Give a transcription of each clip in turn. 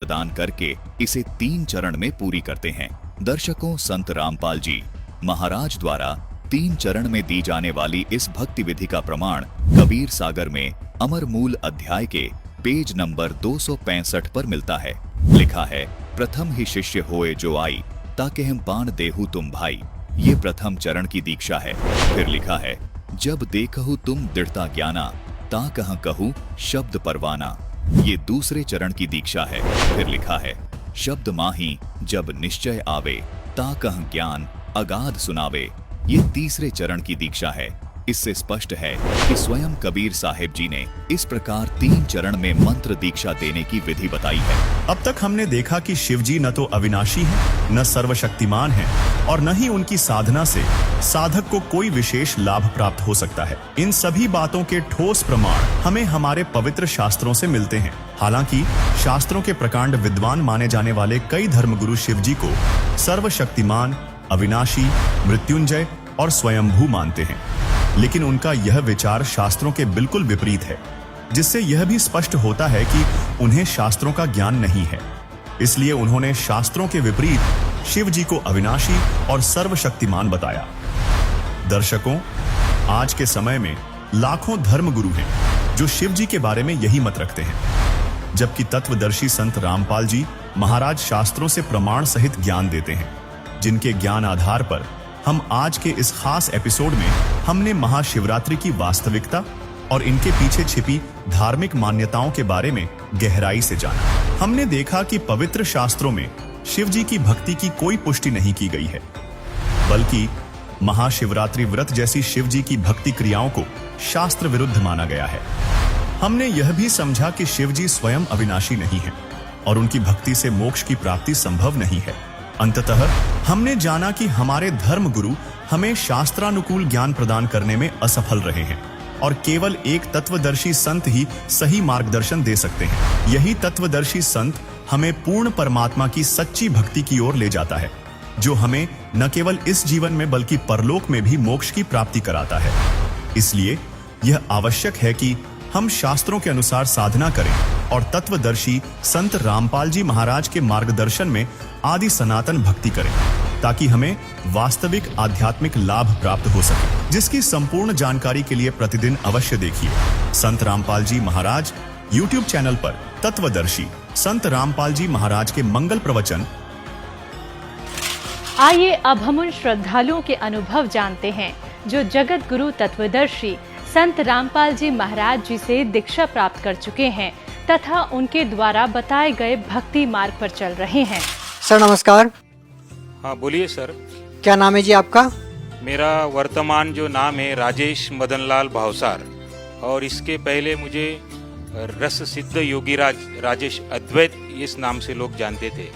प्रदान करके इसे 3 चरण में पूरी करते हैं। दर्शकों, संत रामपाल जी महाराज द्वारा 3 चरण में दी जाने वाली इस भक्ति विधि का प्रमाण कबीर सागर में अमर मूल अध्याय के पेज नंबर 265 पर मिलता है। लिखा है, प्रथम ही शिष्य होए जो आई, ताके हम पान देहु तुम भाई। ये प्रथम चरण की दीक्षा है। फिर लिखा है, जब देखहु तुम दृढ़ता ज्ञाना, ता कहाँ कहूँ शब्द परवाना। ये दूसरे चरण की दीक्षा है। फिर लिखा है, शब्द माही जब निश्चय आवे, ता कहाँ ज्ञान अगाध सुनावे। ये तीसरे चरण की दीक्षा है। इससे स्पष्ट है कि स्वयं कबीर साहिब जी ने इस प्रकार 3 चरण में मंत्र दीक्षा देने की विधि बताई है। अब तक हमने देखा कि शिव जी न तो अविनाशी है, न सर्वशक्तिमान है, और न ही उनकी साधना से साधक को कोई विशेष लाभ प्राप्त हो सकता है। इन सभी बातों के ठोस प्रमाण हमें हमारे पवित्र शास्त्रों से मिलते हैं। हालांकि शास्त्रों के प्रकांड विद्वान माने जाने वाले कई धर्मगुरु शिव जी को सर्वशक्तिमान, अविनाशी, मृत्युंजय और स्वयंभू मानते हैं, लेकिन उनका यह विचार शास्त्रों के बिल्कुल विपरीत है, जिससे यह भी स्पष्ट होता है कि उन्हें शास्त्रों का ज्ञान नहीं है। इसलिए उन्होंने शास्त्रों के विपरीत शिव जी को अविनाशी और सर्वशक्तिमान बताया। दर्शकों, आज के समय में लाखों धर्मगुरु हैं जो शिव जी के बारे में यही मत रखते हैं, जबकि तत्वदर्शी संत रामपाल जी महाराज शास्त्रों से प्रमाण सहित ज्ञान देते हैं, जिनके ज्ञान आधार पर हम आज के इस खास एपिसोड में हमने महाशिवरात्रि की वास्तविकता और इनके पीछे छिपी धार्मिक मान्यताओं के बारे में गहराई से जाना। हमने देखा कि पवित्र शास्त्रों में शिव जी की भक्ति की कोई पुष्टि नहीं की गई है, बल्कि महाशिवरात्रि व्रत जैसी शिव जी की भक्ति क्रियाओं को शास्त्र विरुद्ध माना गया है। हमने यह भी समझा कि शिव जी स्वयं अविनाशी नहीं है और उनकी भक्ति से मोक्ष की प्राप्ति संभव नहीं है। अंततः हमने जाना कि हमारे धर्मगुरु हमें शास्त्रानुकूल ज्ञान प्रदान करने में असफल रहे हैं और केवल एक तत्वदर्शी संत ही सही मार्गदर्शन दे सकते हैं। यही तत्वदर्शी संत हमें पूर्ण परमात्मा की सच्ची भक्ति की ओर ले जाता है, जो हमें न केवल इस जीवन में बल्कि परलोक में भी मोक्ष की प्राप्ति कराता है। इसलिए यह आवश्यक है कि हम शास्त्रों के अनुसार साधना करें और तत्वदर्शी संत रामपाल जी महाराज के मार्गदर्शन में आदि सनातन भक्ति करें, ताकि हमें वास्तविक आध्यात्मिक लाभ प्राप्त हो सके, जिसकी संपूर्ण जानकारी के लिए प्रतिदिन अवश्य देखिए संत रामपाल जी महाराज YouTube चैनल पर तत्वदर्शी संत रामपाल जी महाराज के मंगल प्रवचन। आइए अब हम उन श्रद्धालुओं के अनुभव जानते हैं जो जगत गुरु तत्वदर्शी संत रामपाल जी महाराज जी से दीक्षा प्राप्त कर चुके हैं तथा उनके द्वारा बताए गए भक्ति मार्ग पर चल रहे हैं। सर नमस्कार। हाँ बोलिए सर। क्या नाम है जी आपका? मेरा वर्तमान जो नाम है राजेश मदनलाल भावसार, और इसके पहले मुझे रस सिद्ध योगीराज राजेश अद्वैत इस नाम से लोग जानते थे।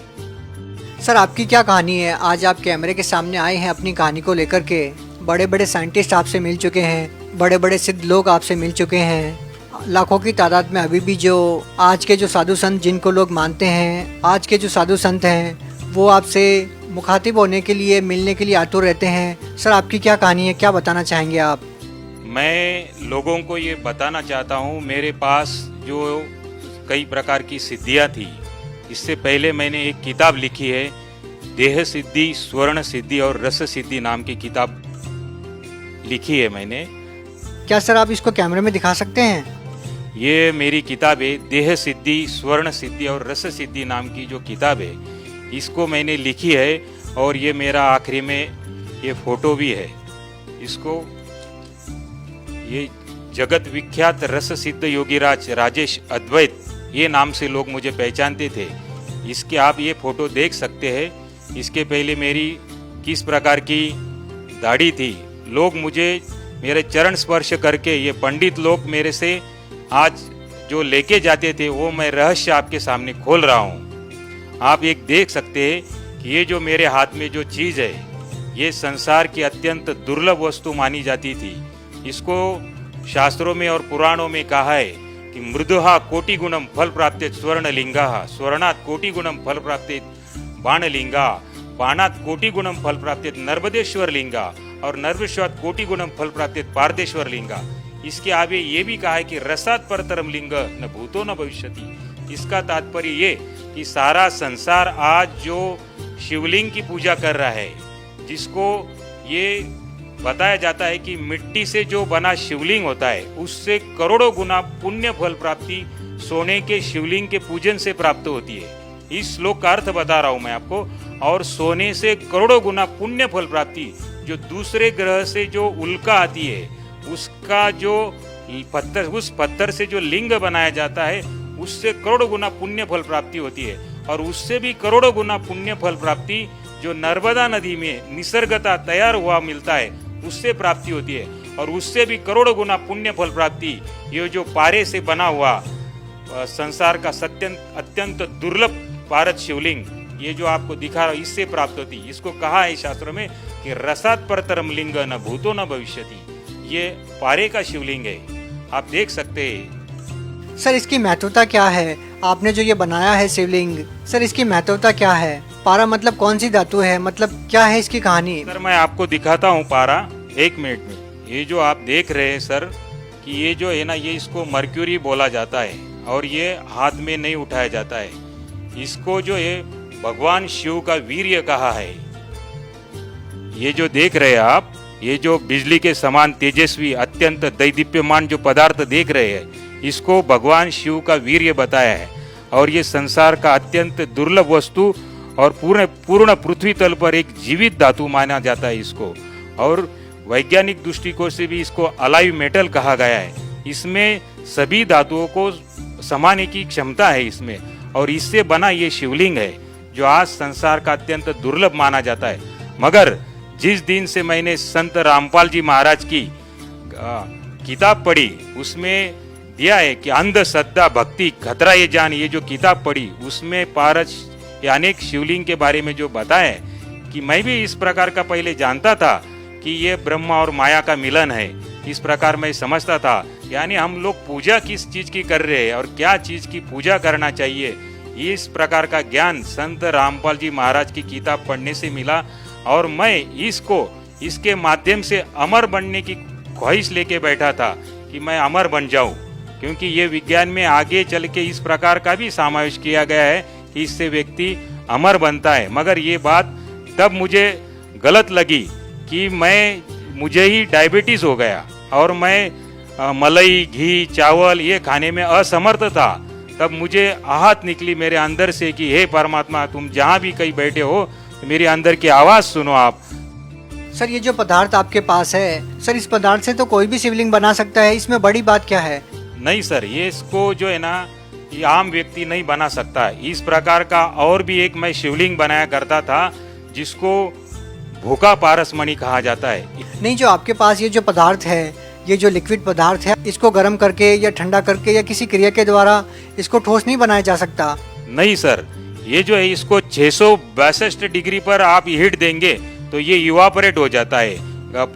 सर आपकी क्या कहानी है? आज आप कैमरे के सामने आए हैं अपनी कहानी को लेकर के। बड़े बड़े साइंटिस्ट आपसे मिल चुके हैं, बड़े बड़े सिद्ध लोग आपसे मिल चुके हैं, लाखों की तादाद में अभी भी जो आज के जो साधु संत जिनको लोग मानते हैं, आज के जो साधु संत हैं वो आपसे मुखातिब होने के लिए, मिलने के लिए आतुर रहते हैं। सर आपकी क्या कहानी है, क्या बताना चाहेंगे आप? मैं लोगों को ये बताना चाहता हूँ, मेरे पास जो कई प्रकार की सिद्धियाँ थी। इससे पहले मैंने एक किताब लिखी है, देह सिद्धि, स्वर्ण सिद्धि और रस सिद्धि नाम की किताब लिखी है मैंने। क्या सर आप इसको कैमरे में दिखा सकते हैं? ये मेरी किताब है, देह सिद्धि, स्वर्ण सिद्धि और रस सिद्धि नाम की जो किताब है, इसको मैंने लिखी है। और ये मेरा आखिरी में ये फोटो भी है। इसको ये जगत विख्यात रस सिद्ध योगीराज राजेश अद्वैत ये नाम से लोग मुझे पहचानते थे। इसके आप ये फोटो देख सकते हैं। इसके पहले मेरी किस प्रकार की दाढ़ी थी। लोग मुझे मेरे चरण स्पर्श करके, ये पंडित लोग मेरे से आज जो लेके जाते थे वो मैं रहस्य आपके सामने खोल रहा हूँ। आप एक देख सकते हैं कि ये जो मेरे हाथ में जो चीज़ है, ये संसार की अत्यंत दुर्लभ वस्तु मानी जाती थी। इसको शास्त्रों में और पुराणों में कहा है कि मृदुहा कोटि गुणम फल प्राप्ति स्वर्णलिंगा, स्वर्णात् कोटि गुणम फल प्राप्ति बाणलिंगा, बाणात् कोटि गुणम फल प्राप्ति नर्मदेश्वर लिंगा और नर्मदेश्वरात् कोटि गुणम फल प्राप्ति पारदेश्वर लिंगा। इसके आगे ये भी कहा है कि रसात् परतरम लिंग न भूतो न भविष्यति, इसका तात्पर्य ये कि सारा संसार आज जो शिवलिंग की पूजा कर रहा है, जिसको ये बताया जाता है कि मिट्टी से जो बना शिवलिंग होता है उससे करोड़ों गुना पुण्य फल प्राप्ति सोने के शिवलिंग के पूजन से प्राप्त होती है। इस श्लोक का अर्थ बता रहा हूं मैं आपको। और सोने से करोड़ों गुना पुण्य फल प्राप्ति, जो दूसरे ग्रह से जो उल्का आती है उसका जो पत्थर, उस पत्थर से जो लिंग बनाया जाता है उससे करोड़ों गुना पुण्य फल प्राप्ति होती है। और उससे भी करोड़ों गुना पुण्य फल प्राप्ति जो नर्मदा नदी में निसर्गता तैयार हुआ मिलता है उससे प्राप्ति होती है। और उससे भी करोड़ों गुना पुण्य फल प्राप्ति ये जो पारे से बना हुआ संसार का अत्यंत दुर्लभ पारद शिवलिंग, ये जो आपको दिखा रहा, इससे प्राप्त होती। इसको कहा है शास्त्रों में कि रसात परतरम लिंग न भूतो न भविष्यति। ये पारे का शिवलिंग है, आप देख सकते हैं। सर इसकी महत्वता क्या है? आपने जो ये बनाया है शिवलिंग, सर इसकी महत्वता क्या है? पारा मतलब कौन सी धातु है, मतलब क्या है इसकी कहानी? सर मैं आपको दिखाता हूँ पारा, एक मिनट में। ये जो आप देख रहे हैं सर कि ये जो है ना, ये इसको मर्क्यूरी बोला जाता है और ये हाथ में नहीं उठाया जाता है। इसको जो है भगवान शिव का वीर्य कहा है। ये जो देख रहे हैं आप, ये जो बिजली के समान तेजस्वी अत्यंत दैदीप्यमान जो पदार्थ देख रहे हैं, इसको भगवान शिव का वीर्य बताया है। और ये संसार का अत्यंत दुर्लभ वस्तु और पूर्ण पृथ्वी तल पर एक जीवित धातु माना जाता है इसको। और वैज्ञानिक दृष्टिकोण से भी इसको अलाइव मेटल कहा गया है। इसमें सभी धातुओं को समाने की क्षमता है इसमें। और इससे बना ये शिवलिंग है जो आज संसार का अत्यंत दुर्लभ माना जाता है। मगर जिस दिन से मैंने संत रामपाल जी महाराज की किताब पढ़ी, उसमें दिया है कि अंध श्रद्धा भक्ति खतरा ये जान, ये जो किताब पढ़ी उसमें पारस या अनेक शिवलिंग के बारे में जो बताया है कि मैं भी इस प्रकार का पहले जानता था कि ये ब्रह्मा और माया का मिलन है, इस प्रकार मैं समझता था। यानी हम लोग पूजा किस चीज की कर रहे हैं और क्या चीज की पूजा करना चाहिए, इस प्रकार का ज्ञान संत रामपाल जी महाराज की किताब पढ़ने से मिला। और मैं इसके माध्यम से अमर बनने की ख्वाहिश लेके बैठा था कि मैं अमर बन जाऊं, क्योंकि ये विज्ञान में आगे चल के इस प्रकार का भी समावेश किया गया है कि इससे व्यक्ति अमर बनता है। मगर ये बात तब मुझे गलत लगी कि मुझे ही डायबिटीज हो गया और मैं मलाई घी चावल ये खाने में असमर्थ था। तब मुझे आहत निकली मेरे अंदर से कि हे परमात्मा, तुम जहाँ भी कहीं बैठे हो मेरे अंदर की आवाज सुनो आप। सर ये जो पदार्थ आपके पास है, सर इस पदार्थ से तो कोई भी शिवलिंग बना सकता है, इसमें बड़ी बात क्या है? नहीं सर, ये इसको जो है ना, ये आम व्यक्ति नहीं बना सकता। इस प्रकार का और भी एक मैं शिवलिंग बनाया करता था जिसको भूखा पारसमणि कहा जाता है। नहीं, जो आपके पास ये जो पदार्ठ है, ये जो लिक्विड पदार्थ है, इसको गर्म करके या ठंडा करके या किसी क्रिया के द्वारा इसको ठोस नहीं बनाया जा सकता? नहीं सर, ये जो है इसको 662 डिग्री पर आप हीट देंगे तो ये इवापोरेट हो जाता है,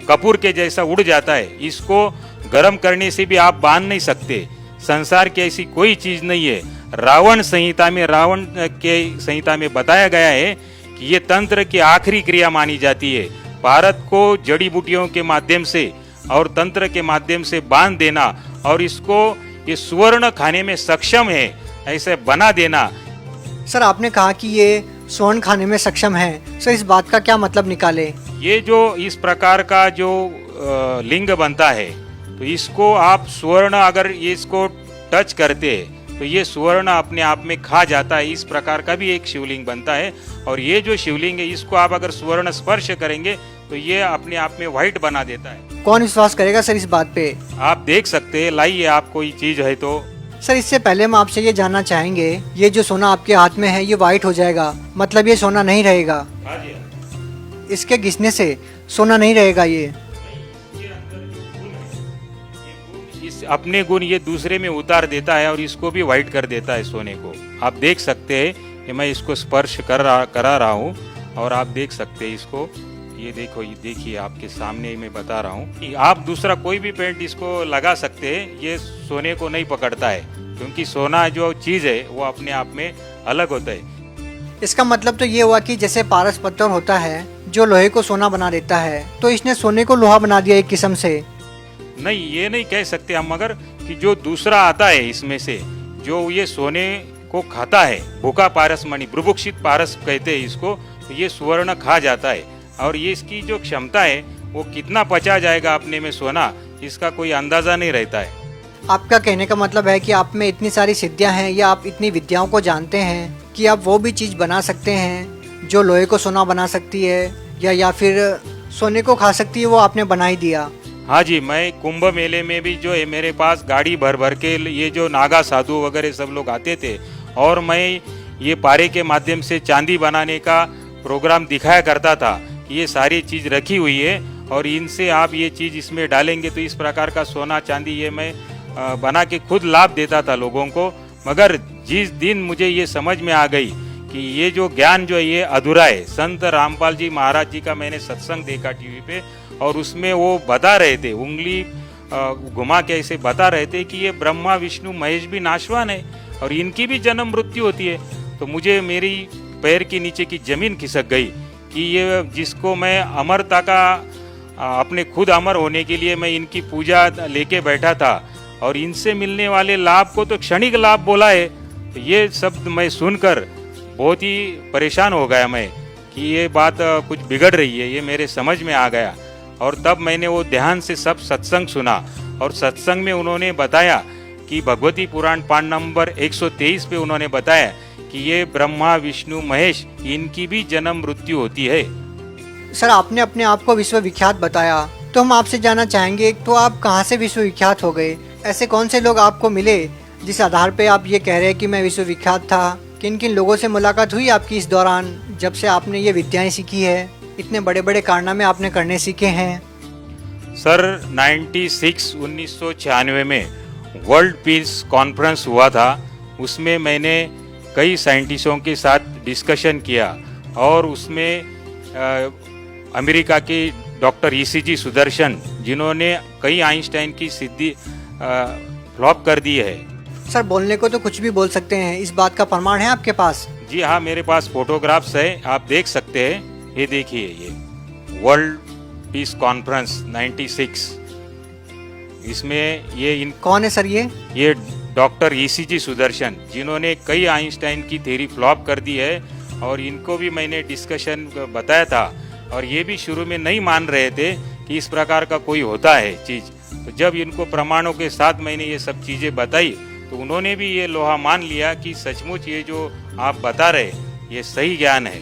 कपूर के जैसा उड़ जाता है। इसको गर्म करने से भी आप बांध नहीं सकते। संसार की ऐसी कोई चीज नहीं है। रावण के संहिता में बताया गया है कि ये तंत्र की आखिरी क्रिया मानी जाती है। भारत को जड़ी बूटियों के माध्यम से और तंत्र के माध्यम से बांध देना और इसको ये सुवर्ण खाने में सक्षम है, ऐसे बना देना। सर आपने कहा कि ये स्वर्ण खाने में सक्षम है, सर इस बात का क्या मतलब निकाले? ये जो इस प्रकार का जो लिंग बनता है, तो इसको आप स्वर्ण अगर इसको टच करते हैं तो ये स्वर्ण अपने आप में खा जाता है। इस प्रकार का भी एक शिवलिंग बनता है। और ये जो शिवलिंग है, इसको आप अगर स्वर्ण स्पर्श करेंगे तो ये अपने आप में व्हाइट बना देता है। कौन विश्वास करेगा सर इस बात पे? आप देख सकते हैं, लाइए आप कोई चीज है तो। सर इससे पहले हम आपसे ये जानना चाहेंगे, ये जो सोना आपके हाथ में है ये व्हाइट हो जाएगा, मतलब ये सोना नहीं रहेगा? इसके घिसने से सोना नहीं रहेगा। ये इस अपने गुण ये दूसरे में उतार देता है और इसको भी व्हाइट कर देता है सोने को। आप देख सकते हैं कि मैं इसको स्पर्श करा रहा हूँ और आप देख सकते हैं इसको। ये देखो, ये देखिए आपके सामने मैं बता रहा हूँ कि आप दूसरा कोई भी पेंट इसको लगा सकते हैं, ये सोने को नहीं पकड़ता है, क्योंकि सोना जो चीज है वो अपने आप में अलग होता है। इसका मतलब तो ये हुआ कि जैसे पारस पत्थर होता है जो लोहे को सोना बना देता है, तो इसने सोने को लोहा बना दिया एक किस्म से। नहीं, ये नहीं कह सकते हम, मगर कि जो दूसरा आता है इसमें से, जो ये सोने को खाता है, भूखा पारस मणि, बुभुक्षित पारस कहते हैं इसको, तो ये स्वर्ण खा जाता है। और ये इसकी जो क्षमता है वो कितना पचा जाएगा अपने में सोना, इसका कोई अंदाजा नहीं रहता है। आपका कहने का मतलब है कि आप में इतनी सारी सिद्धियां हैं या आप इतनी विद्याओं को जानते हैं कि आप वो भी चीज़ बना सकते हैं जो लोहे को सोना बना सकती है या फिर सोने को खा सकती है, वो आपने बना ही दिया। हाँ जी, मैं कुंभ मेले में भी जो है मेरे पास गाड़ी भर भर के ये जो नागा साधु वगैरह सब लोग आते थे, और मैं ये पारे के माध्यम से चांदी बनाने का प्रोग्राम दिखाया करता था कि ये सारी चीज़ रखी हुई है और इनसे आप ये चीज़ इसमें डालेंगे तो इस प्रकार का सोना चांदी ये मैं बना के खुद लाभ देता था लोगों को। मगर जिस दिन मुझे ये समझ में आ गई कि ये जो ज्ञान जो है ये अधूरा है, संत रामपाल जी महाराज जी का मैंने सत्संग देखा टीवी पे, और उसमें वो बता रहे थे, उंगली घुमा के ऐसे बता रहे थे कि ये ब्रह्मा विष्णु महेश भी नाशवान है और इनकी भी जन्म मृत्यु होती है। तो मुझे मेरी पैर के नीचे की जमीन खिसक गई कि ये जिसको मैं अमरता का अपने खुद अमर होने के लिए मैं इनकी पूजा लेके बैठा था और इनसे मिलने वाले लाभ को तो क्षणिक लाभ बोला है। तो ये शब्द मैं सुनकर बहुत ही परेशान हो गया मैं कि ये बात कुछ बिगड़ रही है, ये मेरे समझ में आ गया। और तब मैंने वो ध्यान से सब सत्संग सुना, और सत्संग में उन्होंने बताया कि भगवती पुराण पाठ नंबर 123 पे उन्होंने बताया कि ये ब्रह्मा विष्णु महेश इनकी भी जन्म मृत्यु होती है। सर, आपने अपने आप को विश्वविख्यात बताया, तो हम आपसे जानना चाहेंगे तो आप कहाँ से विश्वविख्यात हो गए? ऐसे कौन से लोग आपको मिले जिस आधार पे आप ये कह रहे हैं कि मैं विश्वविख्यात था? किन किन लोगों से मुलाकात हुई आपकी इस दौरान जब से आपने ये विद्याएं सीखी है, इतने बड़े बड़े कारनामे आपने करने सीखे हैं? सर 1996 में वर्ल्ड पीस कॉन्फ्रेंस हुआ था, उसमें मैंने कई साइंटिस्टों के साथ डिस्कशन किया और उसमें अमेरिका के डॉक्टर ECG सुदर्शन, जिन्होंने कई आइंस्टाइन की सिद्धि फ्लॉप कर दी है। सर, बोलने को तो कुछ भी बोल सकते हैं, इस बात का प्रमाण है आपके पास? जी हाँ, मेरे पास फोटोग्राफ्स है, आप देख सकते हैं। ये देखिए, ये वर्ल्ड पीस कॉन्फ्रेंस 96, इसमें ये कौन है सर? ये डॉक्टर ECG सुदर्शन, जिन्होंने कई आइंस्टाइन की थ्योरी फ्लॉप कर दी है, और इनको भी मैंने डिस्कशन बताया था, और ये भी शुरू में नहीं मान रहे थे कि इस प्रकार का कोई होता है चीज़। तो जब इनको प्रमाणों के साथ मैंने ये सब चीज़ें बताई तो उन्होंने भी ये लोहा मान लिया कि सचमुच ये जो आप बता रहे ये सही ज्ञान है।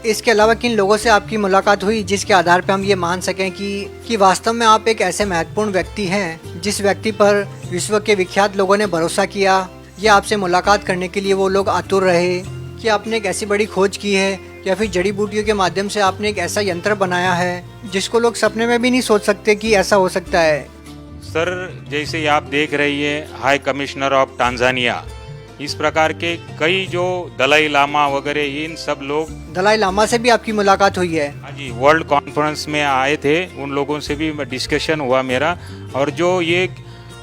इसके अलावा किन लोगों से आपकी मुलाकात हुई जिसके आधार पर हम ये मान सकें कि वास्तव में आप एक ऐसे महत्वपूर्ण व्यक्ति हैं जिस व्यक्ति पर विश्व के विख्यात लोगों ने भरोसा किया, या आपसे मुलाकात करने के लिए वो लोग आतुर रहे, कि आपने एक ऐसी बड़ी खोज की है, या फिर जड़ी बूटियों के माध्यम से आपने एक ऐसा यंत्र बनाया है जिसको लोग सपने में भी नहीं सोच सकते कि ऐसा हो सकता है? सर, जैसे आप देख रही है हाई कमिश्नर ऑफ टांजानिया, इस प्रकार के कई जो दलाई लामा वगैरह, इन सब लोग। दलाई लामा से भी आपकी मुलाकात हुई है? हाँ जी, वर्ल्ड कॉन्फ्रेंस में आए थे, उन लोगों से भी डिस्कशन हुआ मेरा। और जो ये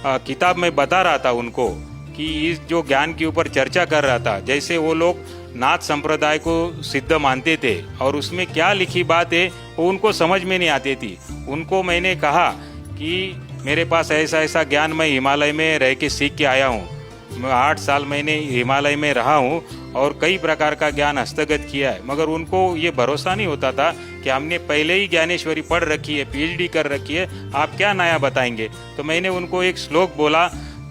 किताब में बता रहा था उनको कि इस जो ज्ञान के ऊपर चर्चा कर रहा था, जैसे वो लोग नाथ संप्रदाय को सिद्ध मानते थे और उसमें क्या लिखी बात है वो उनको समझ में नहीं आती थी। उनको मैंने कहा कि मेरे पास ऐसा ऐसा ज्ञान मैं हिमालय में रह के सीख के आया हूँ, मैं 8 साल मैंने हिमालय में रहा हूँ और कई प्रकार का ज्ञान हस्तगत किया है, मगर उनको ये भरोसा नहीं होता था कि हमने पहले ही ज्ञानेश्वरी पढ़ रखी है, PhD कर रखी है, आप क्या नया बताएंगे। तो मैंने उनको एक श्लोक बोला,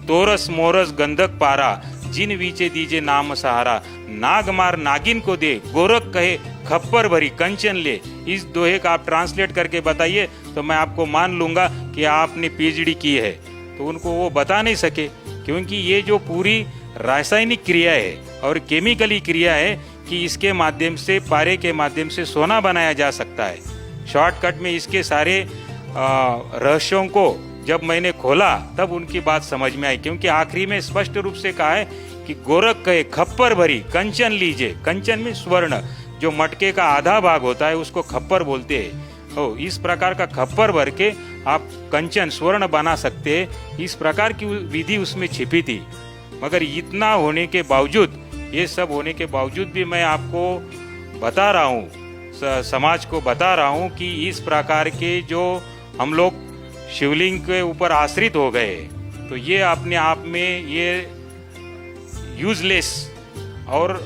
तोरस मोरस गंधक पारा, जिन वीचे दीजे नाम सहारा, नाग मार नागिन को दे, गोरख कहे खप्पर भरी कंचन ले। इस दोहे का आप ट्रांसलेट करके बताइए तो मैं आपको मान लूंगा कि आपने PhD की है। तो उनको वो बता नहीं सके, क्योंकि ये जो पूरी रासायनिक क्रिया है और केमिकली क्रिया है कि इसके माध्यम से, पारे के माध्यम से सोना बनाया जा सकता है। शॉर्टकट में इसके सारे रहस्यों को जब मैंने खोला तब उनकी बात समझ में आई, क्योंकि आखिरी में स्पष्ट रूप से कहा है कि गोरख कहे खप्पर भरी कंचन लीजिए। कंचन में स्वर्ण, जो मटके का आधा भाग होता है उसको खप्पर बोलते हैं। तो इस प्रकार का खप्पर भर के आप कंचन स्वर्ण बना सकते हैं, इस प्रकार की विधि उसमें छिपी थी। मगर इतना होने के बावजूद, ये सब होने के बावजूद भी मैं आपको बता रहा हूँ, समाज को बता रहा हूँ कि इस प्रकार के जो हम लोग शिवलिंग के ऊपर आश्रित हो गए, तो ये अपने आप में ये यूजलेस और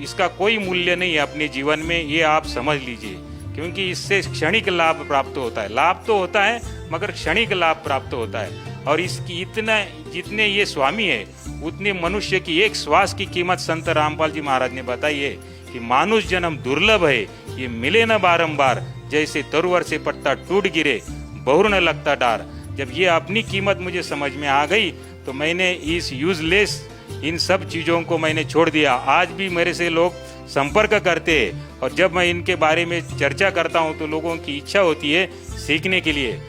इसका कोई मूल्य नहीं है अपने जीवन में, ये आप समझ लीजिए। क्योंकि इससे क्षणिक लाभ प्राप्त होता है, लाभ तो होता है मगर क्षणिक लाभ प्राप्त होता है। और इसकी इतना जितने ये स्वामी है उतने मनुष्य की एक श्वास की कीमत संत रामपाल जी महाराज ने बताई है कि मानुष जन्म दुर्लभ है, ये मिले न बारंबार, जैसे तरुवर से पत्ता टूट गिरे बहुर न लगता डार। जब ये अपनी कीमत मुझे समझ में आ गई तो मैंने इस यूजलेस इन सब चीज़ों को मैंने छोड़ दिया। आज भी मेरे से लोग संपर्क करते हैं और जब मैं इनके बारे में चर्चा करता हूँ तो लोगों की इच्छा होती है सीखने के लिए।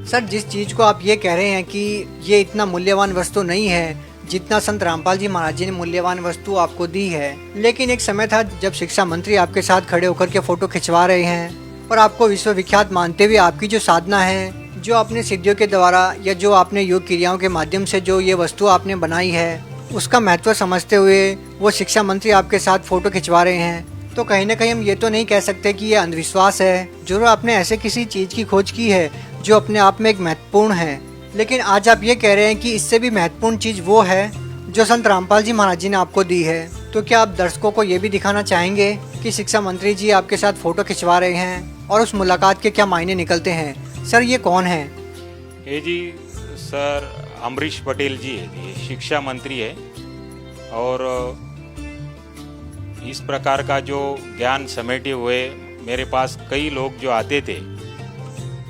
सर, जिस चीज़ को आप ये कह रहे हैं कि ये इतना मूल्यवान वस्तु नहीं है जितना संत रामपाल जी महाराज जी ने मूल्यवान वस्तु आपको दी है, लेकिन एक समय था जब शिक्षा मंत्री आपके साथ खड़े होकर के फोटो खिंचवा रहे हैं और आपको विश्वविख्यात मानते हुए आपकी जो साधना है, जो अपने सिद्धियों के द्वारा या जो आपने योग क्रियाओं के माध्यम से जो ये वस्तु आपने बनाई है उसका महत्व समझते हुए वो शिक्षा मंत्री आपके साथ फोटो खिंचवा रहे हैं, तो कहीं ना कहीं हम ये तो नहीं कह सकते कि ये अंधविश्वास है। जरूर आपने ऐसे किसी चीज़ की खोज की है जो अपने आप में एक महत्वपूर्ण है, लेकिन आज आप ये कह रहे हैं कि इससे भी महत्वपूर्ण चीज़ वो है जो संत रामपाल जी महाराज जी ने आपको दी है। तो क्या आप दर्शकों को ये भी दिखाना चाहेंगे कि शिक्षा मंत्री जी आपके साथ फोटो खिंचवा रहे हैं और उस मुलाकात के क्या मायने निकलते हैं? सर, ये कौन है? ये जी सर अमरीश पटेल जी है, ये शिक्षा मंत्री है और इस प्रकार का जो ज्ञान समेटे हुए मेरे पास कई लोग जो आते थे।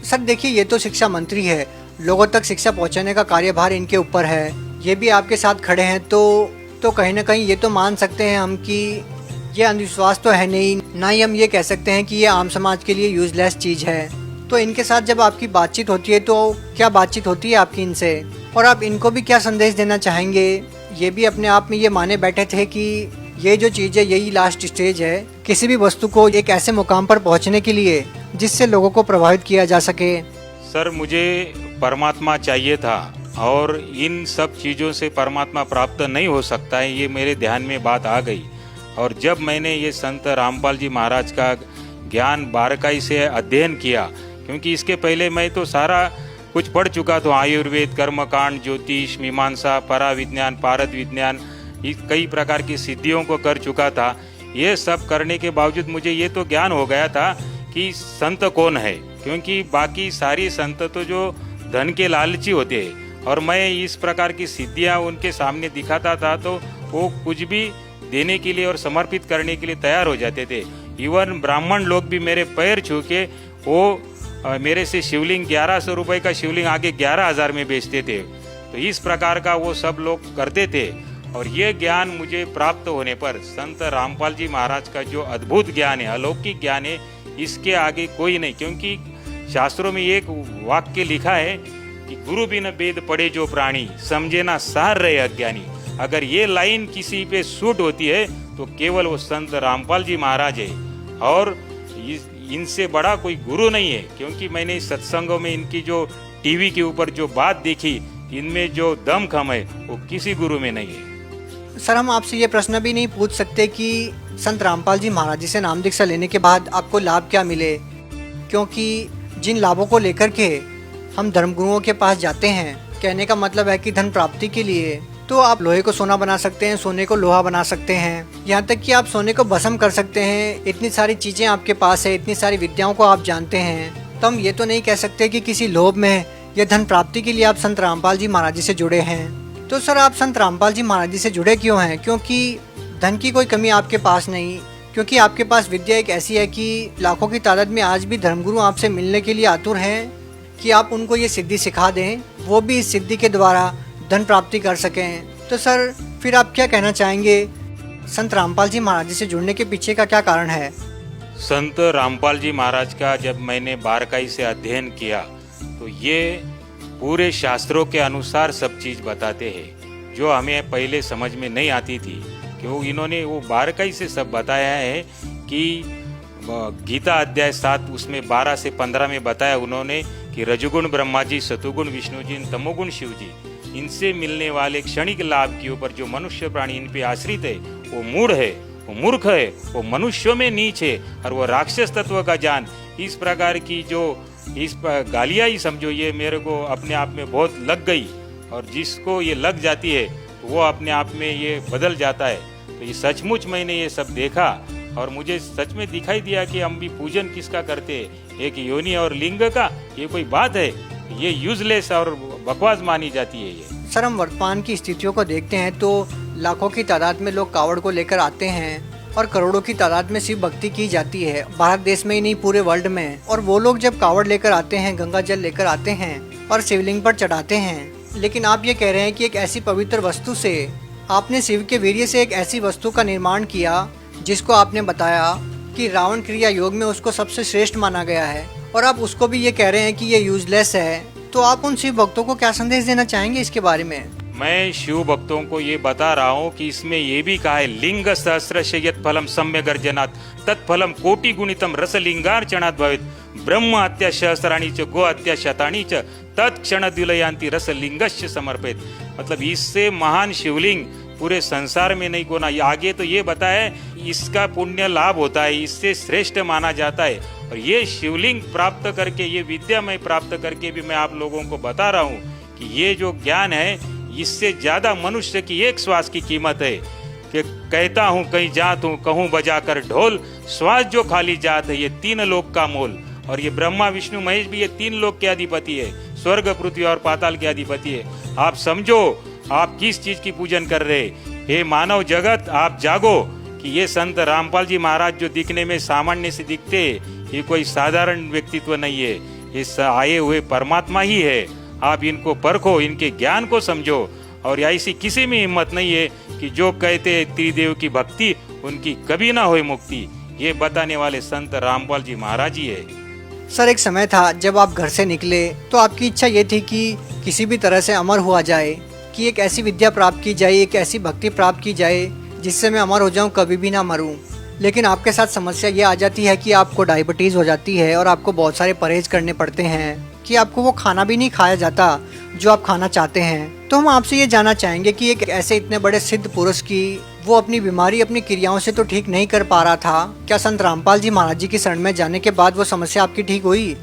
सर देखिए, ये तो शिक्षा मंत्री है, लोगों तक शिक्षा पहुंचाने का कार्यभार इनके ऊपर है, ये भी आपके साथ खड़े हैं, तो कहीं ना कहीं ये तो मान सकते हैं हम कि ये अंधविश्वास तो है नहीं, ना ही हम ये कह सकते हैं कि ये आम समाज के लिए यूजलेस चीज़ है। तो इनके साथ जब आपकी बातचीत होती है तो क्या बातचीत होती है आपकी इनसे, और आप इनको भी क्या संदेश देना चाहेंगे? ये भी अपने आप में ये माने बैठे थे कि ये जो चीज़ है यही लास्ट स्टेज है किसी भी वस्तु को एक ऐसे मुकाम पर पहुंचने के लिए जिससे लोगों को प्रभावित किया जा सके। सर, मुझे परमात्मा चाहिए था और इन सब चीज़ों से परमात्मा प्राप्त नहीं हो सकता है, ये मेरे ध्यान में बात आ गई। और जब मैंने ये संत रामपाल जी महाराज का ज्ञान बारकाई से अध्ययन किया, क्योंकि इसके पहले मैं तो सारा कुछ पढ़ चुका था, आयुर्वेद, कर्मकांड, ज्योतिष, मीमांसा, परा विज्ञान, पारद विज्ञान, कई प्रकार की सिद्धियों को कर चुका था। ये सब करने के बावजूद मुझे ये तो ज्ञान हो गया था कि संत कौन है, क्योंकि बाकी सारी संत तो जो धन के लालची होते हैं और मैं इस प्रकार की सिद्धियां उनके सामने दिखाता था तो वो कुछ भी देने के लिए और समर्पित करने के लिए तैयार हो जाते थे। इवन ब्राह्मण लोग भी मेरे पैर छू के वो मेरे से शिवलिंग 1100 रुपये का शिवलिंग आगे 11,000 में बेचते थे। तो इस प्रकार का वो सब लोग करते थे और ये ज्ञान मुझे प्राप्त होने पर संत रामपाल जी महाराज का जो अद्भुत ज्ञान है, अलौकिक ज्ञान है, इसके आगे कोई नहीं। क्योंकि शास्त्रों में एक वाक्य लिखा है कि गुरु बिन वेद पढ़े जो प्राणी, समझे ना सार रहे अज्ञानी। अगर ये लाइन किसी पे सूट होती है तो केवल वो संत रामपाल जी महाराज है और इनसे बड़ा कोई गुरु नहीं है। क्योंकि मैंने इस सत्संगों में इनकी जो टीवी के ऊपर जो बात देखी, इनमें जो दमखम है वो किसी गुरु में नहीं है। सर, हम आपसे ये प्रश्न भी नहीं पूछ सकते कि संत रामपाल जी महाराज जी से नाम दीक्षा लेने के बाद आपको लाभ क्या मिले, क्योंकि जिन लाभों को लेकर के हम धर्मगुरुओं के पास जाते हैं, कहने का मतलब है कि धन प्राप्ति के लिए, तो आप लोहे को सोना बना सकते हैं, सोने को लोहा बना सकते हैं, यहाँ तक कि आप सोने को भस्म कर सकते हैं। इतनी सारी चीज़ें आपके पास है, इतनी सारी विद्याओं को आप जानते हैं, तो हम ये तो नहीं कह सकते कि किसी लोभ में या धन प्राप्ति के लिए आप संत रामपाल जी महाराज जी से जुड़े हैं। तो सर, आप संत रामपाल जी महाराज जी से जुड़े क्यों हैं? क्योंकि धन की कोई कमी आपके पास नहीं, क्योंकि आपके पास विद्या एक ऐसी है कि लाखों की तादाद में आज भी धर्मगुरु आपसे मिलने के लिए आतुर हैं कि आप उनको ये सिद्धि सिखा दें, वो भी इस सिद्धि के द्वारा धन प्राप्ति कर सकें। तो सर, फिर आप क्या कहना चाहेंगे, संत रामपाल जी महाराज जी से जुड़ने के पीछे का क्या कारण है? संत रामपाल जी महाराज का जब मैंने बारकाई से अध्ययन किया तो ये पूरे शास्त्रों के अनुसार सब चीज़ बताते हैं जो हमें पहले समझ में नहीं आती थी। क्यों इन्होंने वो बारकाई से सब बताया है कि गीता अध्याय 7 उसमें 12 से 15 में बताया उन्होंने कि रजोगुण ब्रह्मा जी, सतुगुण विष्णु जी, तमोगुण शिव जी, इनसे मिलने वाले क्षणिक लाभ के ऊपर जो मनुष्य प्राणी इन पे आश्रित है वो मूढ़ है, वो मूर्ख है, वो मनुष्यों में नीच है और वो राक्षस तत्व का जान। इस प्रकार की जो इस गालियाँ ही समझो, ये मेरे को अपने आप में बहुत लग गई और जिसको ये लग जाती है तो वो अपने आप में ये बदल जाता है। तो ये सचमुच मैंने ये सब देखा और मुझे सच में दिखाई दिया कि हम भी पूजन किसका करते हैं, एक योनि और लिंग का, ये कोई बात है? ये यूजलेस और बकवास मानी जाती है ये। सर हम वर्तमान की स्थितियों को देखते हैं तो लाखों की तादाद में लोग कावड़ को लेकर आते हैं और करोड़ों की तादाद में शिव भक्ति की जाती है, भारत देश में ही नहीं पूरे वर्ल्ड में। और वो लोग जब कावड़ लेकर आते हैं, गंगा जल लेकर आते हैं और शिवलिंग पर चढ़ाते हैं, लेकिन आप ये कह रहे हैं कि एक ऐसी पवित्र वस्तु से आपने शिव के वीर्य से एक ऐसी वस्तु का निर्माण किया जिसको आपने बताया कि रावण क्रिया योग में उसको सबसे श्रेष्ठ माना गया है, और आप उसको भी ये कह रहे हैं कि ये यूजलेस है। तो आप उन शिव भक्तों को क्या संदेश देना चाहेंगे इसके बारे में? मैं शिव भक्तों को ये बता रहा हूँ कि इसमें ये भी कहा है, लिंग सहस्रश यत् फलम सम्यक अर्जनात् तत्फलम कोटि गुणितम रसलिंगार्चनात् भवेत् ब्रह्म हत्या सहस्राणि च गो हत्या शतानि च तत्क्षण द्विलयांति रसलिंगस्य समर्पित। मतलब इससे महान शिवलिंग पूरे संसार में नहीं कोना। आगे तो ये बताया इसका पुण्य लाभ होता है, इससे श्रेष्ठ माना जाता है। और ये शिवलिंग प्राप्त करके, ये विद्या मैं प्राप्त करके भी मैं आप लोगों को बता रहा हूँ कि ये जो ज्ञान है इससे ज्यादा मनुष्य की एक श्वास की कीमत है। कि कहता हूँ कहीं जात हूँ, कहूँ बजा कर ढोल, श्वास जो खाली जात है ये 3 लोक का मोल। और ये ब्रह्मा विष्णु महेश भी ये 3 लोक के अधिपति है, स्वर्ग पृथ्वी और पाताल के अधिपति है। आप समझो आप किस चीज की पूजन कर रहे। हे मानव जगत, आप जागो कि ये संत रामपाल जी महाराज जो दिखने में सामान्य से दिखते, ये कोई साधारण व्यक्तित्व नहीं है, ये आए हुए परमात्मा ही है। आप इनको परखो, इनके ज्ञान को समझो। और ऐसी किसी में हिम्मत नहीं है कि जो कहते त्रिदेव की भक्ति उनकी कभी ना होए मुक्ति, ये बताने वाले संत रामपाल जी महाराज ही है। सर एक समय था जब आप घर से निकले तो आपकी इच्छा ये थी कि किसी भी तरह से अमर हुआ जाए, कि एक ऐसी विद्या प्राप्त की जाए, एक ऐसी भक्ति प्राप्त की जाए जिससे मैं अमर हो जाऊं, कभी भी ना मरूं। लेकिन आपके साथ समस्या ये आ जाती है कि आपको डायबिटीज़ हो जाती है और आपको बहुत सारे परहेज करने पड़ते हैं, कि आपको वो खाना भी नहीं खाया जाता जो आप खाना चाहते हैं। तो हम आपसे ये जानना चाहेंगे कि एक ऐसे इतने बड़े सिद्ध पुरुष की वो अपनी बीमारी अपनी क्रियाओं से तो ठीक नहीं कर पा रहा था, क्या संत रामपाल जी महाराज जी की शरण में जाने के बाद वो समस्या आपकी ठीक हुई?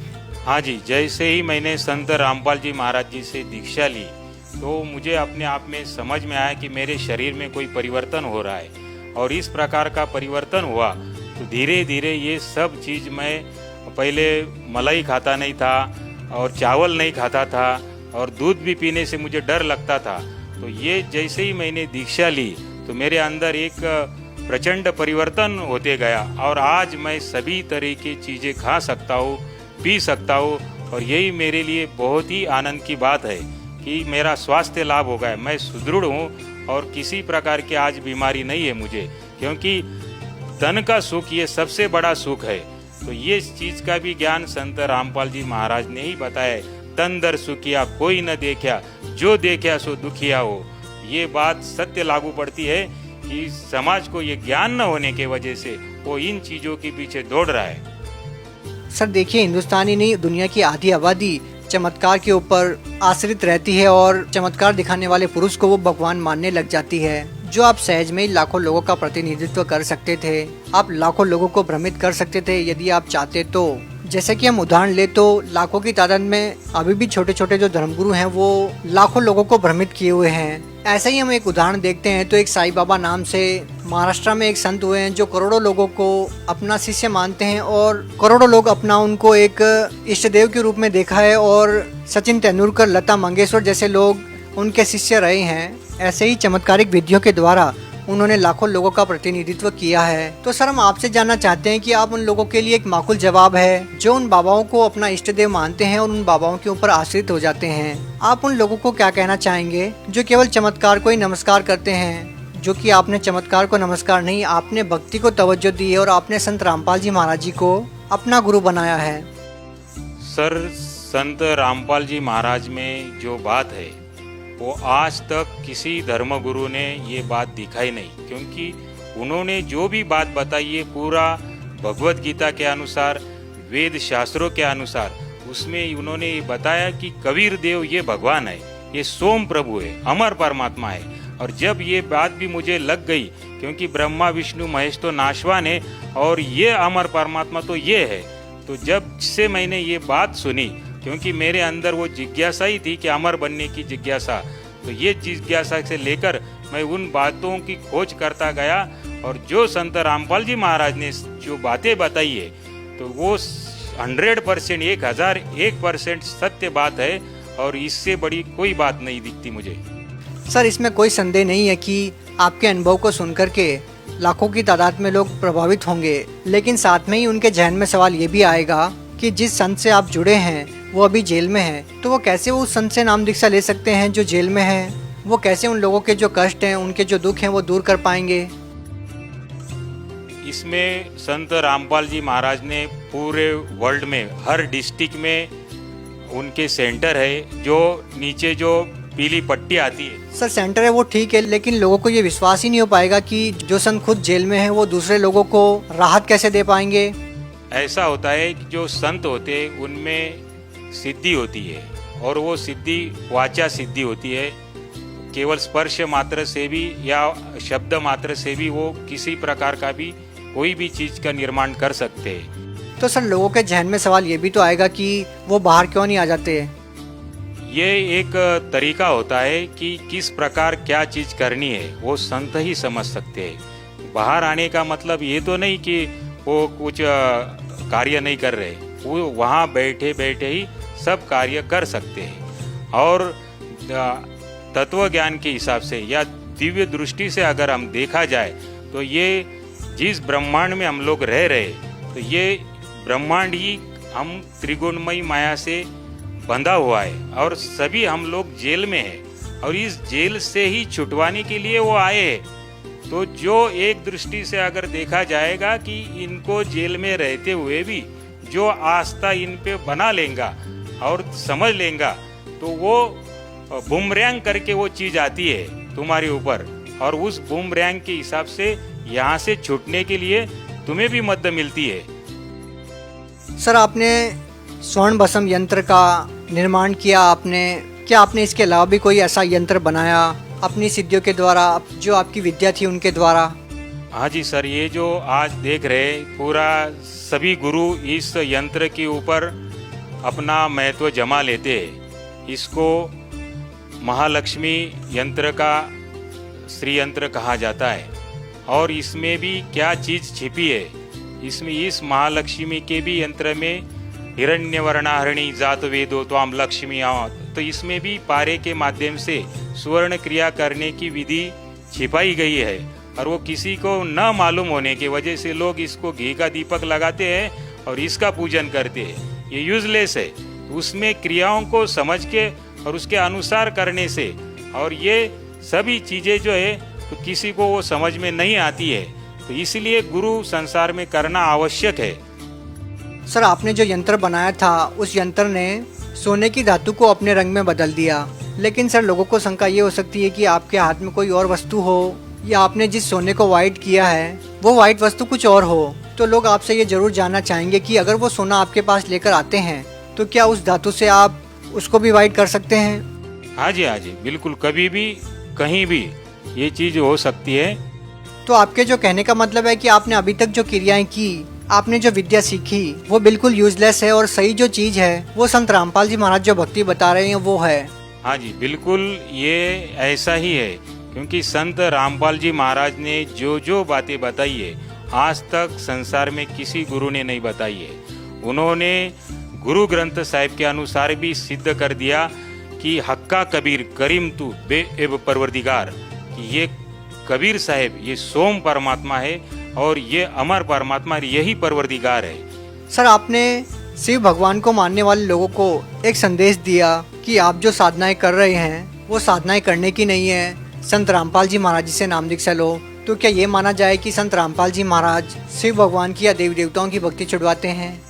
हाँ जी, जैसे ही मैंने संत रामपाल जी महाराज जी से दीक्षा ली तो मुझे अपने आप में समझ में आया कि मेरे शरीर में कोई परिवर्तन हो रहा है। और इस प्रकार का परिवर्तन हुआ तो धीरे धीरे ये सब चीज़, मैं पहले मलाई खाता नहीं था और चावल नहीं खाता था और दूध भी पीने से मुझे डर लगता था। तो ये जैसे ही मैंने दीक्षा ली तो मेरे अंदर एक प्रचंड परिवर्तन होते गया और आज मैं सभी तरह की चीज़ें खा सकता हूँ, पी सकता हूँ। और यही मेरे लिए बहुत ही आनंद की बात है कि मेरा स्वास्थ्य लाभ हो गया, मैं सुदृढ़ हूँ और किसी प्रकार की आज बीमारी नहीं है मुझे, क्योंकि धन का सुख ये सबसे बड़ा सुख है। तो ये चीज का भी ज्ञान संत रामपाल जी महाराज ने ही बताया, तन दर सुखिया कोई न देखा, जो देखा सो दुखिया हो। ये बात सत्य लागू पड़ती है कि समाज को ये ज्ञान न होने के वजह से वो इन चीजों के पीछे दौड़ रहा है। सर देखिए, हिंदुस्तानी नहीं दुनिया की आधी आबादी चमत्कार के ऊपर आश्रित रहती है और चमत्कार दिखाने वाले पुरुष को वो भगवान मानने लग जाती है। जो आप सहज में ही लाखों लोगों का प्रतिनिधित्व कर सकते थे, आप लाखों लोगों को भ्रमित कर सकते थे यदि आप चाहते तो। जैसे कि हम उदाहरण ले तो लाखों की तादाद में अभी भी छोटे छोटे जो धर्मगुरु हैं वो लाखों लोगों को भ्रमित किए हुए हैं। ऐसे ही हम एक उदाहरण देखते हैं तो एक साईं बाबा नाम से महाराष्ट्र में एक संत हुए हैं जो करोड़ों लोगों को अपना शिष्य मानते हैं और करोड़ों लोग अपना उनको एक इष्ट देव के रूप में देखा है। और सचिन तेंदुलकर, लता मंगेशकर जैसे लोग उनके शिष्य रहे हैं। ऐसे ही चमत्कारिक विधियों के द्वारा उन्होंने लाखों लोगों का प्रतिनिधित्व किया है। तो सर हम आपसे जानना चाहते हैं कि आप उन लोगों के लिए एक माकूल जवाब है जो उन बाबाओं को अपना इष्ट देव मानते हैं और उन बाबाओं के ऊपर आश्रित हो जाते हैं। आप उन लोगों को क्या कहना चाहेंगे जो केवल चमत्कार को ही नमस्कार करते हैं? जो कि आपने चमत्कार को नमस्कार नहीं, आपने भक्ति को तवज्जो दी है और आपने संत रामपाल जी महाराज जी को अपना गुरु बनाया है। सर, संत रामपाल जी महाराज में जो बात है वो आज तक किसी धर्मगुरु ने ये बात दिखाई नहीं, क्योंकि उन्होंने जो भी बात बताई है पूरा भगवत गीता के अनुसार, वेद शास्त्रों के अनुसार, उसमें उन्होंने ये बताया कि कबीर देव ये भगवान है, ये सोम प्रभु है, अमर परमात्मा है। और जब ये बात भी मुझे लग गई, क्योंकि ब्रह्मा विष्णु महेश तो नाशवान है और ये अमर परमात्मा तो ये है, तो जब से मैंने ये बात सुनी, क्योंकि मेरे अंदर वो जिज्ञासा ही थी कि अमर बनने की जिज्ञासा, तो ये जिज्ञासा से लेकर मैं उन बातों की खोज करता गया, और जो संत रामपाल जी महाराज ने जो बातें बताई है तो वो 100% 1001% सत्य बात है, और इससे बड़ी कोई बात नहीं दिखती मुझे। सर, इसमें कोई संदेह नहीं है कि आपके अनुभव को सुनकर के लाखों की तादाद में लोग प्रभावित होंगे, लेकिन साथ में ही उनके जहन में सवाल ये भी आएगा कि जिस संत से आप जुड़े हैं वो अभी जेल में है, तो वो कैसे उस संत से नाम दीक्षा ले सकते हैं जो जेल में है? वो कैसे उन लोगों के जो कष्ट हैं, उनके जो दुख हैं वो दूर कर पाएंगे? इसमें संत रामपाल जी महाराज ने पूरे वर्ल्ड में हर डिस्ट्रिक्ट में उनके सेंटर है, जो नीचे जो पीली पट्टी आती है। सर, सेंटर है वो ठीक है, लेकिन लोगों को ये विश्वास ही नहीं हो पाएगा कि जो संत खुद जेल में है वो दूसरे लोगों को राहत कैसे दे पाएंगे। ऐसा होता है कि जो संत होते हैं उनमें सिद्धि होती है, और वो सिद्धि वाचा सिद्धि होती है। केवल स्पर्श मात्र से भी या शब्द मात्र से भी वो किसी प्रकार का भी कोई भी चीज का निर्माण कर सकते हैं। तो सर, लोगों के जहन में सवाल ये भी तो आएगा कि वो बाहर क्यों नहीं आ जाते? ये एक तरीका होता है कि किस प्रकार क्या चीज करनी है वो संत ही समझ सकते हैं। बाहर आने का मतलब ये तो नहीं कि वो कुछ कार्य नहीं कर रहे, वो वहाँ बैठे बैठे ही सब कार्य कर सकते हैं। और तत्व ज्ञान के हिसाब से या दिव्य दृष्टि से अगर हम देखा जाए तो ये जिस ब्रह्मांड में हम लोग रह रहे, तो ये ब्रह्मांड ही हम त्रिगुणमयी माया से बंधा हुआ है, और सभी हम लोग जेल में हैं, और इस जेल से ही छुटवाने के लिए वो आए हैं। तो जो एक दृष्टि से अगर देखा जाएगा कि इनको जेल में रहते हुए भी जो आस्था इन पे बना लेगा और समझ लेगा, तो वो बूमरैंग करके वो चीज आती है तुम्हारे ऊपर, और उस बूमरैंग के हिसाब से यहाँ से छूटने के लिए तुम्हें भी मदद मिलती है। सर, आपने स्वर्ण भस्म यंत्र का निर्माण किया, क्या आपने इसके अलावा भी कोई ऐसा यंत्र बनाया अपनी सिद्धियों के द्वारा, जो आपकी विद्या थी उनके द्वारा? हाँ जी सर, ये जो आज देख रहे पूरा सभी गुरु इस यंत्र के ऊपर अपना महत्व जमा लेते हैं। इसको महालक्ष्मी यंत्र का श्री यंत्र कहा जाता है, और इसमें भी क्या चीज छिपी है, इसमें इस महालक्ष्मी के भी यंत्र में हिरण्यवर्णाहरणी जात वेदो त्वाम लक्ष्मी आओ, तो इसमें भी पारे के माध्यम से सुवर्ण क्रिया करने की विधि छिपाई गई है, और वो किसी को न मालूम होने की वजह से लोग इसको घी का दीपक लगाते हैं और इसका पूजन करते हैं। ये यूजलेस है। उसमें क्रियाओं को समझ के और उसके अनुसार करने से, और ये सभी चीजें जो है तो किसी को वो समझ में नहीं आती है, तो इसलिए गुरु संसार में करना आवश्यक है। सर, आपने जो यंत्र बनाया था उस यंत्र ने सोने की धातु को अपने रंग में बदल दिया, लेकिन सर लोगों को शंका ये हो सकती है कि आपके हाथ में कोई और वस्तु हो, या आपने जिस सोने को वाइट किया है वो वाइट वस्तु कुछ और हो। तो लोग आपसे ये जरूर जानना चाहेंगे कि अगर वो सोना आपके पास लेकर आते हैं तो क्या उस धातु से आप उसको भी वाइट कर सकते हैं? हाँ जी, बिल्कुल, कभी भी कहीं भी ये चीज हो सकती है। तो आपके जो कहने का मतलब है कि आपने अभी तक जो क्रियाएं की, आपने जो विद्या सीखी वो बिल्कुल यूजलेस है, और सही जो चीज है वो संत रामपाल जी महाराज जो भक्ति बता रहे हैं वो है। हाँ जी, बिल्कुल ये ऐसा ही है, क्योंकि संत रामपाल जी महाराज ने जो जो बातें बताई है आज तक संसार में किसी गुरु ने नहीं बताई है। उन्होंने गुरु ग्रंथ साहिब के अनुसार भी सिद्ध कर दिया कि हक्का कबीर करीम तू बे एब परवरदिगार, कि ये कबीर साहिब ये सोम परमात्मा है और ये अमर परमात्मा यही परवरदिगार है। सर, आपने शिव भगवान को मानने वाले लोगों को एक संदेश दिया कि आप जो साधनाएं कर रहे हैं वो साधनाएं करने की नहीं है, संत रामपाल जी महाराज जी से नाम दीक्षा लो। तो क्या ये माना जाए कि संत रामपाल जी महाराज शिव भगवान की या देवी देवताओं की भक्ति छुड़वाते हैं?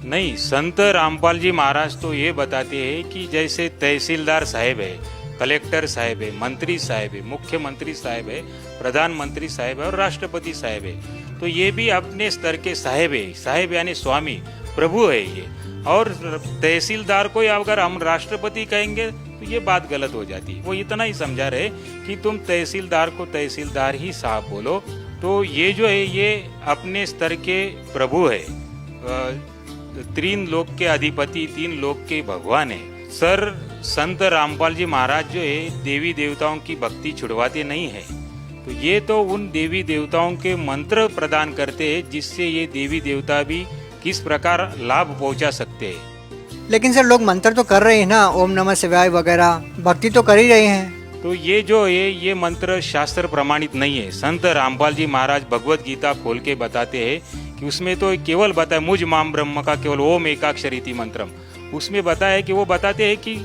नहीं, संत रामपाल जी महाराज तो ये बताते हैं कि जैसे तहसीलदार साहब है, कलेक्टर साहब है, मंत्री साहब है, मुख्यमंत्री साहब है, प्रधानमंत्री साहब है और राष्ट्रपति साहब है, तो ये भी अपने स्तर के साहब है। साहब यानी स्वामी प्रभु है ये। और तहसीलदार को अगर हम राष्ट्रपति कहेंगे तो ये बात गलत हो जाती है। वो इतना ही समझा रहे कि तुम तहसीलदार को तहसीलदार ही साहब बोलो। तो ये जो है ये अपने स्तर के प्रभु है, तीन लोक के अधिपति, तीन लोक के भगवान है। सर, संत रामपाल जी महाराज जो है देवी देवताओं की भक्ति छुड़वाते नहीं है, तो ये तो उन देवी देवताओं के मंत्र प्रदान करते हैं जिससे ये देवी देवता भी किस प्रकार लाभ पहुंचा सकते हैं। लेकिन सर लोग मंत्र तो कर रहे हैं ना, ओम नमः शिवाय वगैरह, भक्ति तो कर ही रहे हैं। तो ये जो है ये मंत्र शास्त्र प्रमाणित नहीं है। संत रामपाल जी महाराज भगवत गीता खोल के बताते हैं कि उसमें तो केवल बताया मुझ माम ब्रह्म का केवल ओम एकाक्षरीति मंत्रम, उसमें बताया है कि वो बताते हैं कि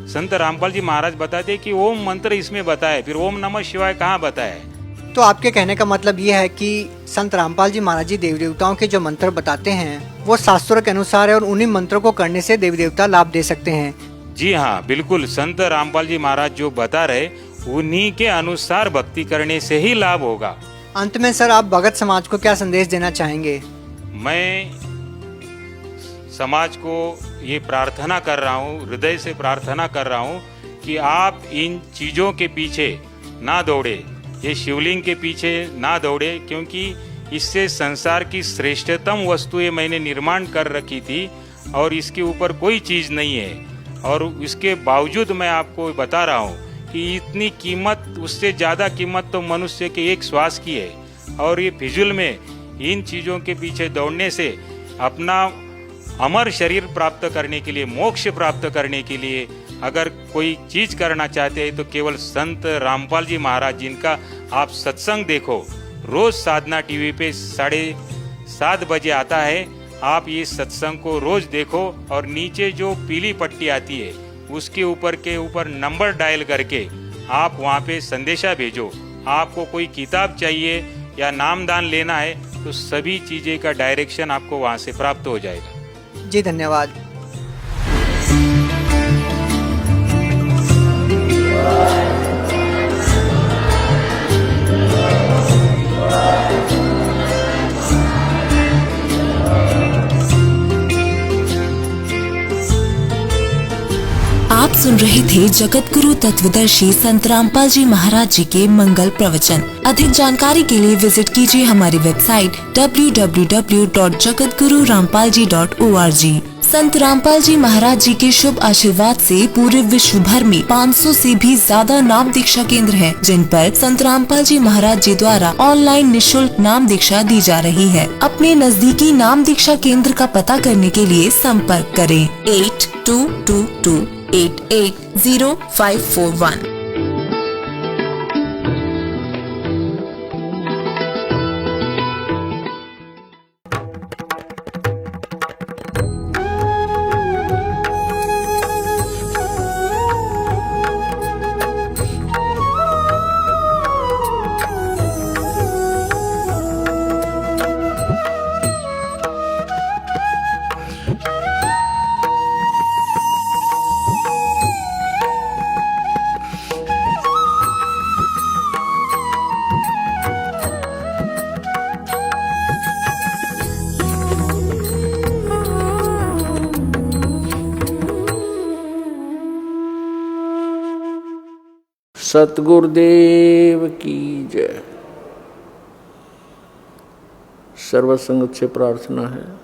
संत रामपाल जी महाराज बताते हैं कि ओम मंत्र इसमें बताया, फिर ओम नमः शिवाय कहाँ बताया है। तो आपके कहने का मतलब ये है कि संत रामपाल जी महाराज जी देवी देवताओं के जो मंत्र बताते हैं वो शास्त्रों के अनुसार है और उन्हीं मंत्रों को करने से देवी देवता लाभ दे सकते हैं। जी हाँ, बिल्कुल। संत रामपाल जी महाराज जो बता रहे उन्हीं के अनुसार भक्ति करने से ही लाभ होगा। अंत में सर आप भगत समाज को क्या संदेश देना चाहेंगे? मैं समाज को ये प्रार्थना कर रहा हूँ, हृदय से प्रार्थना कर रहा हूँ कि आप इन चीज़ों के पीछे ना दौड़े, ये शिवलिंग के पीछे ना दौड़े, क्योंकि इससे संसार की श्रेष्ठतम वस्तुएं मैंने निर्माण कर रखी थी और इसके ऊपर कोई चीज़ नहीं है। और इसके बावजूद मैं आपको बता रहा हूँ कि इतनी कीमत, उससे ज़्यादा कीमत तो मनुष्य के एक श्वास की है। और ये फिजूल में इन चीज़ों के पीछे दौड़ने से अपना अमर शरीर प्राप्त करने के लिए, मोक्ष प्राप्त करने के लिए अगर कोई चीज़ करना चाहते हैं तो केवल संत रामपाल जी महाराज जिनका आप सत्संग देखो, रोज़ साधना टीवी पे 7:30 बजे आता है, आप ये सत्संग को रोज़ देखो और नीचे जो पीली पट्टी आती है उसके ऊपर नंबर डायल करके आप वहाँ पे संदेशा भेजो। आपको कोई किताब चाहिए या नामदान लेना है तो सभी चीज़ें का डायरेक्शन आपको वहाँ से प्राप्त हो जाएगा। जी धन्यवाद। आप सुन रहे थे जगत गुरु तत्वदर्शी संत रामपाल जी महाराज जी के मंगल प्रवचन। अधिक जानकारी के लिए विजिट कीजिए हमारी वेबसाइट www.jagatgururampalji.org। संत रामपाल जी महाराज जी के शुभ आशीर्वाद से पूरे विश्व भर में 500 से भी ज्यादा नाम दीक्षा केंद्र हैं, जिन पर संत रामपाल जी महाराज जी द्वारा ऑनलाइन निशुल्क नाम दीक्षा दी जा रही है। अपने नजदीकी नाम दीक्षा केंद्र का पता करने के लिए संपर्क करें 8222880541। सतगुरुदेव की जय। सर्वसंगत से प्रार्थना है